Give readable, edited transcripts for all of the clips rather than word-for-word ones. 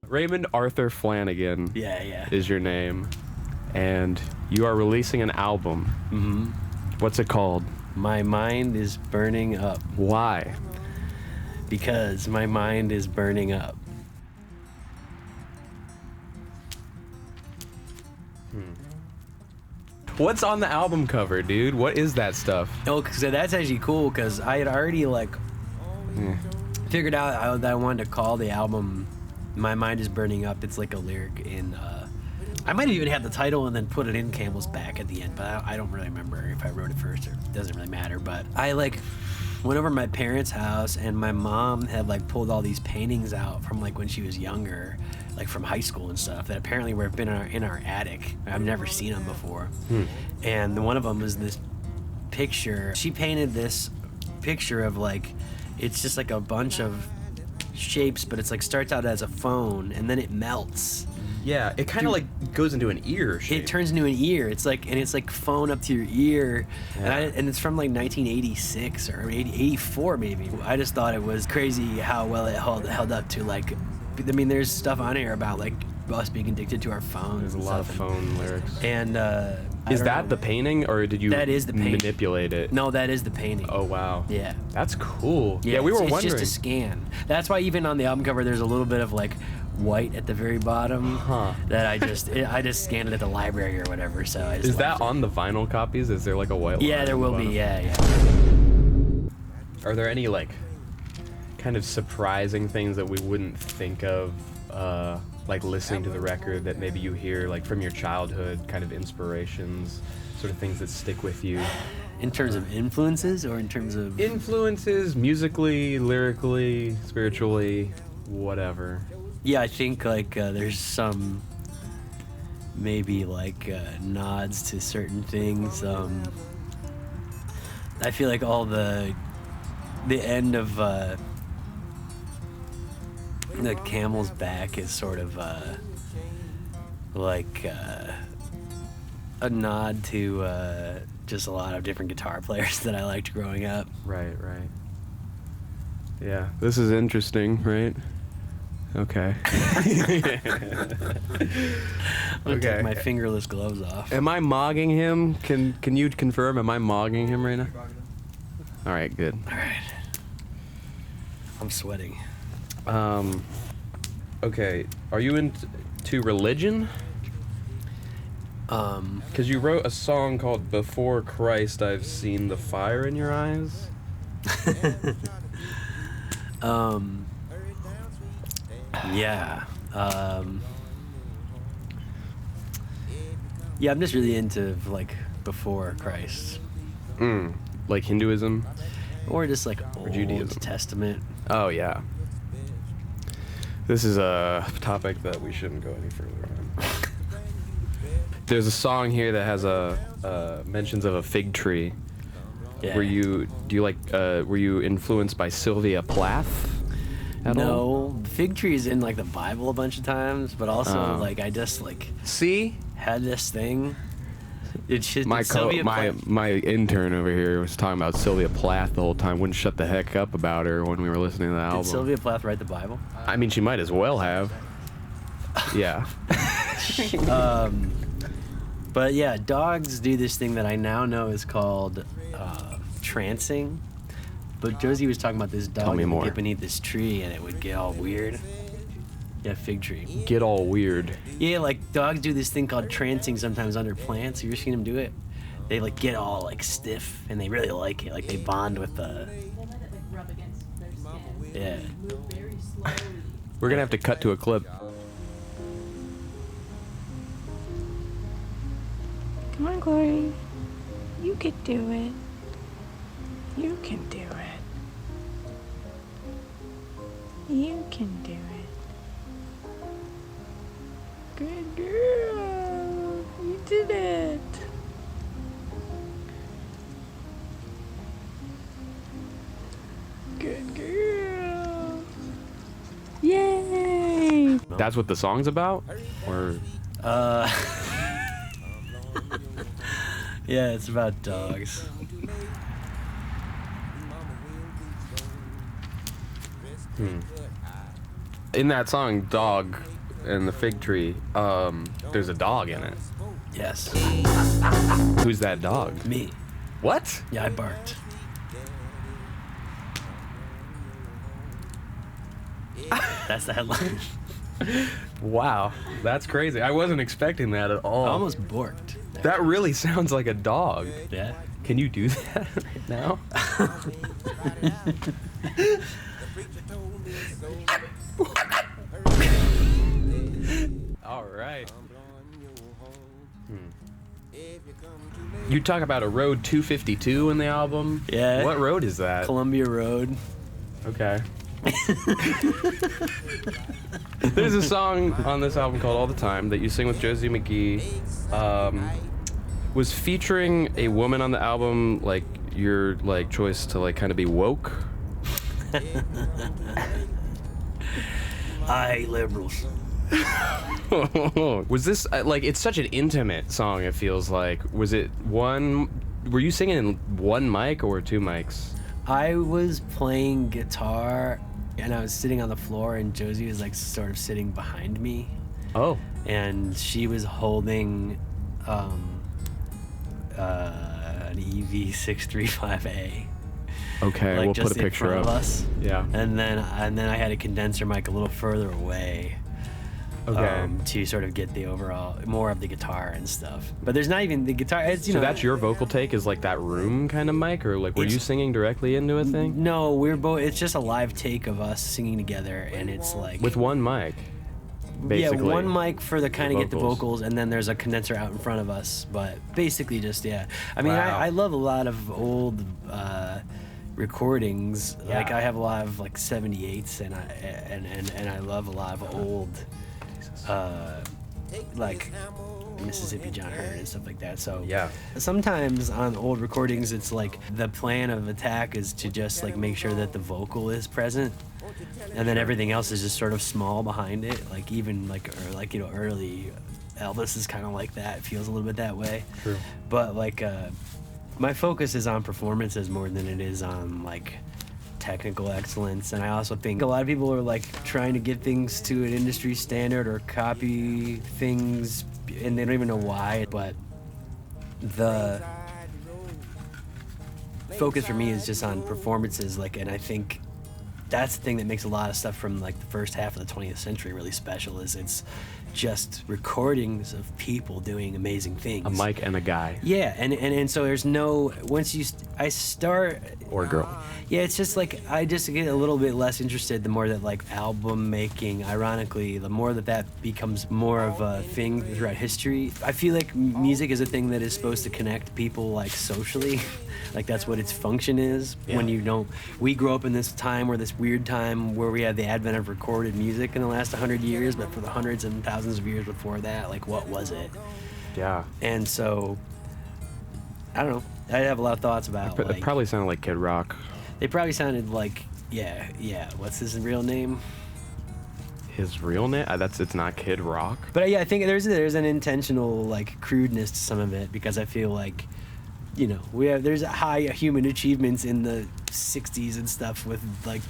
Raymond Arthur Flanagan. Yeah. Is your name, and you are releasing an album. Mm-hmm. What's it called? My mind is burning up. Why? Because my mind is burning up. What's on the album cover, dude? What is that stuff? Oh, so that's actually cool because I had already figured out that I wanted to call the album "My Mind Is Burning Up." It's like a lyric in. I might have even had the title and then put it in Camel's Back at the end, but I don't really remember if I wrote it first or it doesn't really matter. But I went over to my parents' house and my mom had pulled all these paintings out from when she was younger, from high school and stuff that apparently were been in our attic. I've never seen them before. And one of them was this picture. She painted this picture of it's just a bunch of shapes, but it's starts out as a phone and then it melts. Yeah, it kind of goes into an ear shape. It turns into an ear. It's phone up to your ear. Yeah. And it's from 1986 or 84 maybe. I just thought it was crazy how well it held up to there's stuff on here about us being addicted to our phones. There's a lot of phone lyrics. And is that the painting, or did you that is the manipulate it? No, that is the painting. Oh wow. Yeah. That's cool. Yeah, we were wondering. It's just a scan. That's why even on the album cover there's a little bit of white at the very bottom. That I just scanned it at the library or whatever. So I just is that on the vinyl copies? Is there a white line? Yeah, there will be. Yeah. Are there any kind of surprising things that we wouldn't think of, listening to the record that maybe you hear from your childhood, kind of inspirations, sort of things that stick with you? In terms of influences, or in terms of influences, musically, lyrically, spiritually, whatever. Yeah, I think there's some maybe nods to certain things. I feel all the end of the Camel's Back is sort of a nod to just a lot of different guitar players that I liked growing up. Right. Yeah, this is interesting, right? Okay. I'm gonna take my fingerless gloves off. Am I mogging him? Can you confirm? Am I mogging him right now? All right, good. All right. I'm sweating. Okay. Are you into religion? Because you wrote a song called "Before Christ, I've Seen the Fire in Your Eyes." Yeah. Yeah, I'm just really into before Christ. Like Hinduism? Or just Old Judaism. Testament. Oh yeah. This is a topic that we shouldn't go any further on. There's a song here that has mentions of a fig tree. Yeah. Were you influenced by Sylvia Plath? No, fig tree is in the Bible a bunch of times, but also I just See? had this thing. My intern over here was talking about Sylvia Plath the whole time. Wouldn't shut the heck up about her when we were listening to the album. Did Sylvia Plath write the Bible? I mean, she might as well have. Yeah. But yeah, dogs do this thing that I now know is called trancing. But Josie was talking about this dog that would get beneath this tree and it would get all weird. Yeah, fig tree. Get all weird. Yeah, dogs do this thing called trancing sometimes under plants. Have you ever seen them do it? They get all stiff and they really like it. They bond with the. They let it rub against their skin. Yeah. Very slowly. We're gonna have to cut to a clip. Come on, Glory. You could do it. You can do it. You can do it. Good girl. You did it. Good girl. Yay. That's what the song's about? Or Yeah, it's about dogs. in that song, dog and the fig tree, there's a dog in it. Yes. Who's that dog? Me. What? Yeah, I barked. That's the headline. Wow, that's crazy. I wasn't expecting that at all. I almost borked. That really sounds like a dog. Yeah. Can you do that right now? All right. You talk about a road 252 in the album? Yeah. What road is that? Columbia Road. Okay. There's a song on this album called All the Time that you sing with Josee McGee. Was featuring a woman on the album like your like choice to like kind of be woke? I hate liberals. Was this like it's such an intimate song, it feels like. Was it one, were you singing in one mic or two mics? I was playing guitar and I was sitting on the floor and Josee was like sort of sitting behind me Oh. and she was holding an EV635A. Okay, Like we'll just put a in picture front up. of us. Yeah. And then I had a condenser mic a little further away. Okay. To sort of get the overall more of the guitar and stuff. But there's not even the guitar. It's, you So know, that's your vocal take, is like that room kind of mic, or like were you singing directly into a thing? No, we're both. It's just a live take of us singing together, and it's like With one mic, basically. Yeah, one mic for the kind of get the vocals. vocals, and then there's a condenser out in front of us. But basically, just yeah. I mean, Wow. I love a lot of old recordings. Yeah. Like I have a lot of like 78s, and I love a lot of old. Like Mississippi John Hurt and stuff like that. So Yeah. sometimes on old recordings, it's like the plan of attack is to just like make sure that the vocal is present, and then everything else is just sort of small behind it. Like even like you know early Elvis is kind of like that. It feels a little bit that way. True. But like my focus is on performances more than it is on like technical excellence, and I also think a lot of people are like trying to get things to an industry standard or copy things and they don't even know why, but the focus for me is just on performances, like, and I think that's the thing that makes a lot of stuff from like the first half of the 20th century really special, is it's just recordings of people doing amazing things. A mic and a guy. Yeah, and so there's no, I start, Or girl. yeah, it's just like I just get a little bit less interested the more that like album making, ironically, the more that becomes more of a thing throughout history. I feel like music is a thing that is supposed to connect people like socially. Like that's what its function is. Yeah. When you don't, we grew up in this time where this weird time where we had the advent of recorded music in the last 100 years, but for the hundreds and thousands of years before that, like what was it? Yeah. And so, I don't know. I have a lot of thoughts about It like, probably sounded like Kid Rock. they probably sounded like, yeah. What's his real name? His real name? It's not Kid Rock. But yeah, I think there's an intentional like crudeness to some of it, because I feel like, you know, there's high human achievements in the 60s and stuff with like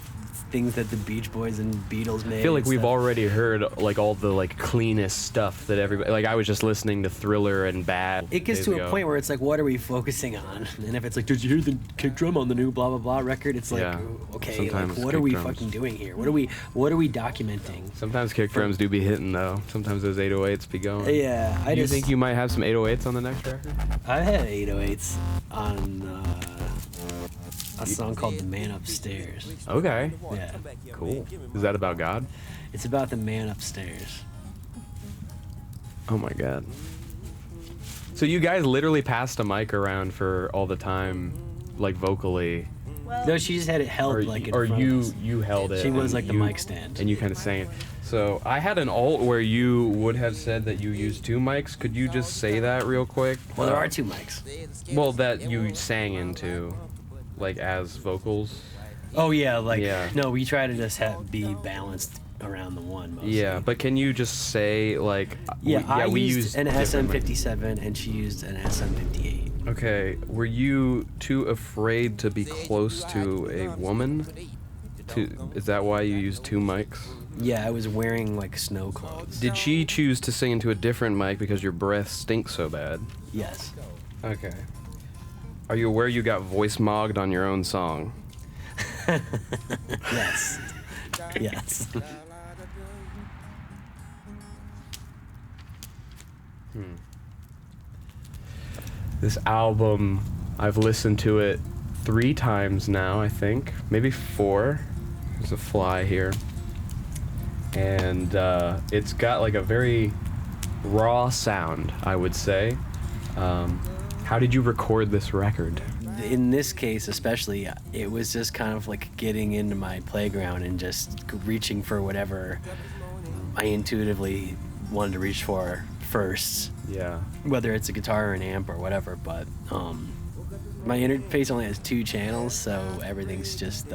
things that the Beach Boys and Beatles made. I feel like and we've stuff. already heard like all the like cleanest stuff that everybody, like I was just listening to Thriller and Bad. It gets days to ago. a point where it's like, what are we focusing on? And if it's like, did you hear the kick drum on the new blah blah blah record? It's like, Yeah. okay, Sometimes like what are kick we drums. fucking doing here? What are we documenting? Sometimes kick drums do be hitting though. Sometimes those 808s be going. Yeah, Do you think you might have some 808s on the next record? I had 808s on a song called "The Man Upstairs." Okay. Yeah, Cool. Is that about God? it's about the man upstairs. Oh my God. So you guys literally passed a mic around for all the time, like vocally, Well, No, she just had it held or, like in or front of us. you held it. She was and like the you- mic stand. And you kind of sang it. So I had an alt where you would have said that you used two mics. Could you just say that real quick? Well, there are two mics. Well, that you sang into, like as vocals. Oh yeah, like Yeah. no, we try to just be balanced around the one mostly. Yeah, but can you just say like? Yeah, we used used an different mics. SM57 and she used an SM58. Okay, were you too afraid to be close to a woman? Is that why you used two mics? Yeah, I was wearing like snow clothes. Did she choose to sing into a different mic because your breath stinks so bad? Yes. Okay. Are you aware you got voice mogged on your own song? Yes. Yes. This album, I've listened to it 3 times now, I think. Maybe 4. There's a fly here. And it's got like a very raw sound, I would say. How did you record this record? In this case especially, it was just kind of like getting into my playground and just reaching for whatever I intuitively wanted to reach for first, Yeah. whether it's a guitar or an amp or whatever. But my interface only has 2 channels, so everything's just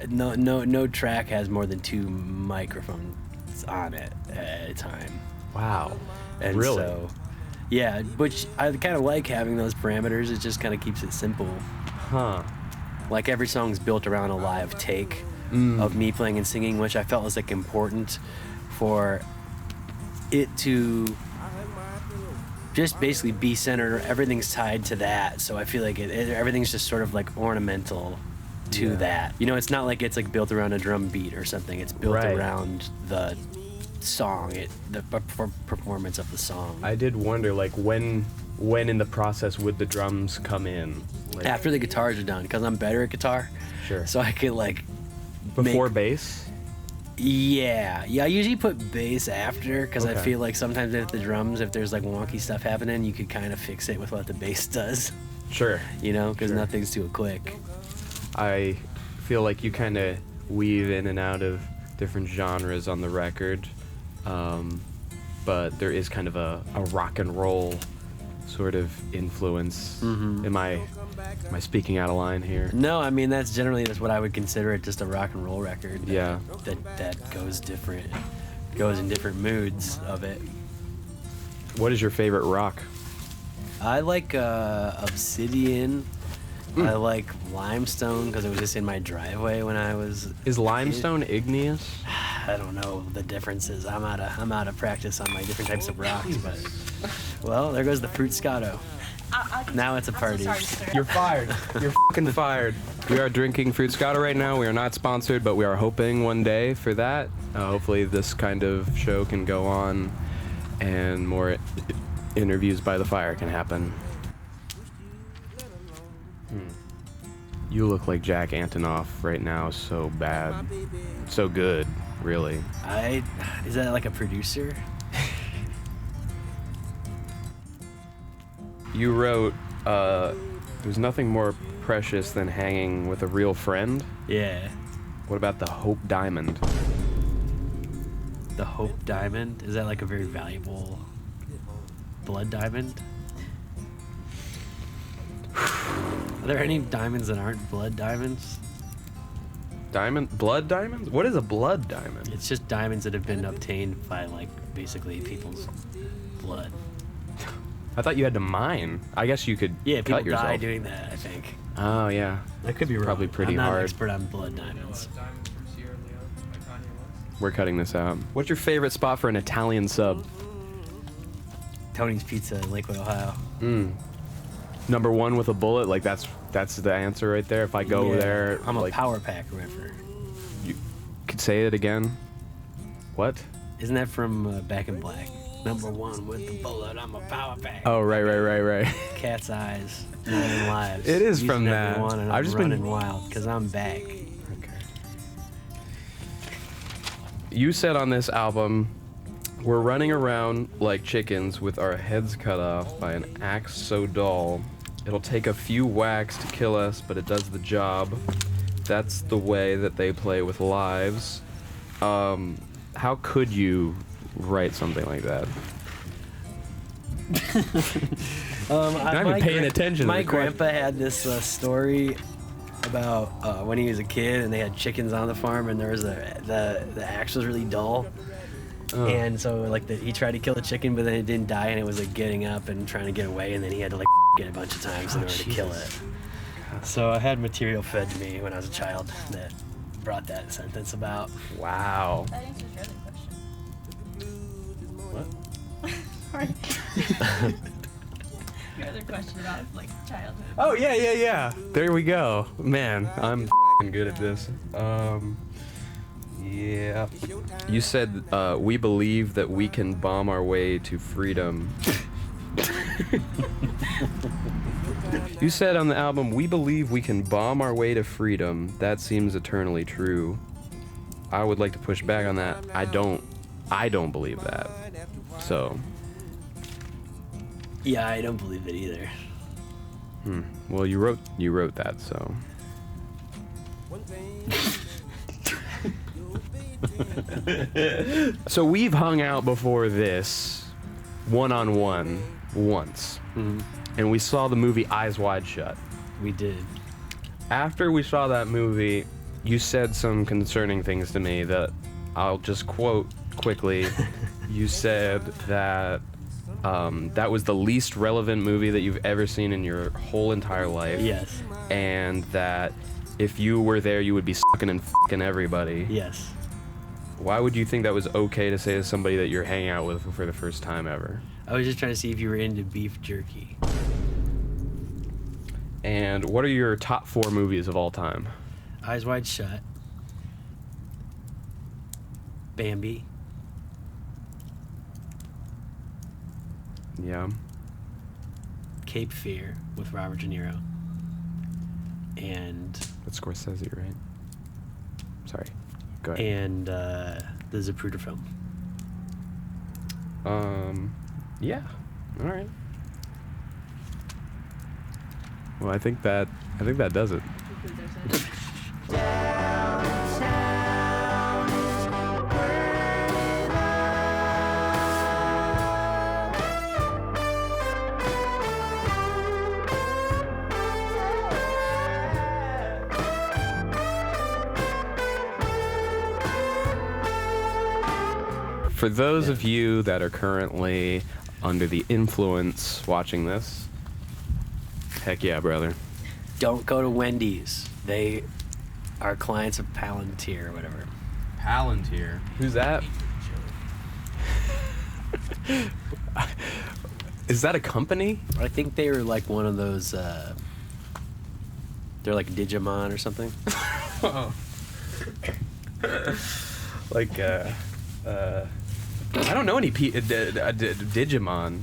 no track has more than 2 microphones on it at a time. Wow. And Really? so, yeah, which I kind of like having those parameters. It just kind of keeps it simple. Huh. Like every song's built around a live take of me playing and singing, which I felt was like important for it to just basically be centered. Everything's tied to that, so I feel like everything's just sort of like ornamental to that. You know, it's not like it's like built around a drum beat or something. It's built Right. around the song, the performance of the song. I did wonder, like, when in the process would the drums come in? Like, After the guitars are done, because I'm better at guitar. Sure. So I could like before make- bass? Yeah, I usually put bass after because I Okay. feel like sometimes if the drums, if there's like wonky stuff happening, you could kind of fix it with what the bass does, Sure. you know, because Sure. nothing's too quick. I feel like you kind of weave in and out of different genres on the record, but there is kind of a rock and roll sort of influence. Mm-hmm. Am I speaking out of line here? No, I mean that's generally just what I would consider it, just a rock and roll record. Yeah. That goes in different moods of it. What is your favorite rock? I like Obsidian. I like Limestone because it was just in my driveway when I was. Is limestone igneous? I don't know the differences. I'm out of practice on my different types of rocks, but well, there goes the Fruitscato. Now it's a party. You're fired. You're fucking fired. We are drinking Fruitscato right now. We are not sponsored, but we are hoping one day for that. Hopefully this kind of show can go on and more interviews by the fire can happen. You look like Jack Antonoff right now so bad. So good, really. Is that like a producer? You wrote, there's nothing more precious than hanging with a real friend. Yeah. What about the Hope Diamond? The Hope Diamond? Is that like a very valuable blood diamond? Are there any diamonds that aren't blood diamonds? Blood diamonds? What is a blood diamond? It's just diamonds that have been obtained by like basically people's blood. I thought you had to mine. I guess you could Yeah, people cut yourself. die doing that, I think. Oh, yeah. I could be wrong. Probably pretty I'm not hard. an expert on blood diamonds. We're cutting this out. What's your favorite spot for an Italian sub? Tony's Pizza in Lakewood, Ohio. Number 1 with a bullet? Like, that's the answer right there. If I go Yeah, there, I'm a like, Power Pack river. you could say it again. What? Isn't that from Back in Black? Number 1 with the bullet, I'm a Power Pack. Oh, right. Cat's Eyes, Million Lives. It is Using from that. everyone, and I've I'm just been- running wild because I'm back. Okay. You said on this album, we're running around like chickens with our heads cut off by an axe so dull. It'll take a few whacks to kill us, but it does the job. That's the way that they play with lives. How could you write something like that? Not even paying attention to My the question. grandpa had this story about when he was a kid and they had chickens on the farm and there was the axe was really dull. Oh. And so like he tried to kill the chicken, but then it didn't die and it was like getting up and trying to get away, and then he had to like it a bunch of times in order to kill it. So I had material fed to me when I was a child that brought that sentence about. Wow. That answers your other question. What? Sorry. Your other question about like childhood. Oh yeah. There we go. Man, I'm f***ing good at this. Yeah. You said we believe that we can bomb our way to freedom. You said on the album, we believe we can bomb our way to freedom. That seems eternally true. I would like to push back on that. I don't believe that. So. Yeah, I don't believe it either. Well, you wrote that, so. So we've hung out before this, one-on-one, once. And we saw the movie Eyes Wide Shut. We did. After we saw that movie, you said some concerning things to me that I'll just quote quickly. You said that that was the least relevant movie that you've ever seen in your whole entire life. Yes. And that if you were there, you would be sucking and fucking everybody. Yes. Why would you think that was okay to say to somebody that you're hanging out with for the first time ever? I was just trying to see if you were into beef jerky. And what are your top 4 movies of all time? Eyes Wide Shut. Bambi. Yeah. Cape Fear with Robert De Niro. And That's Scorsese, right? Sorry. Go ahead. and the Zapruder film. Yeah. All right. Well, I think that does it. Concludes our session. For those of you that are currently under the influence watching this, heck yeah, brother. Don't go to Wendy's. They are clients of Palantir or whatever. Palantir. Who's that? Is that a company? I think they were like one of those. They're like Digimon or something. Like, I don't know any Digimon.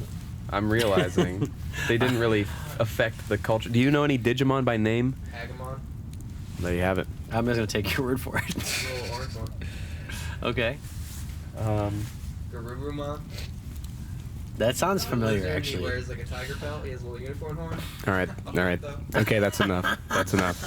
I'm realizing they didn't really affect the culture. Do you know any Digimon by name? Agamon. There you have it. I'm just gonna take your word for it. Little orange one. Okay. Garurumon. That sounds familiar, He actually. wears like a tiger pelt. He has a little unicorn horn. All right. Okay, that's enough. That's enough.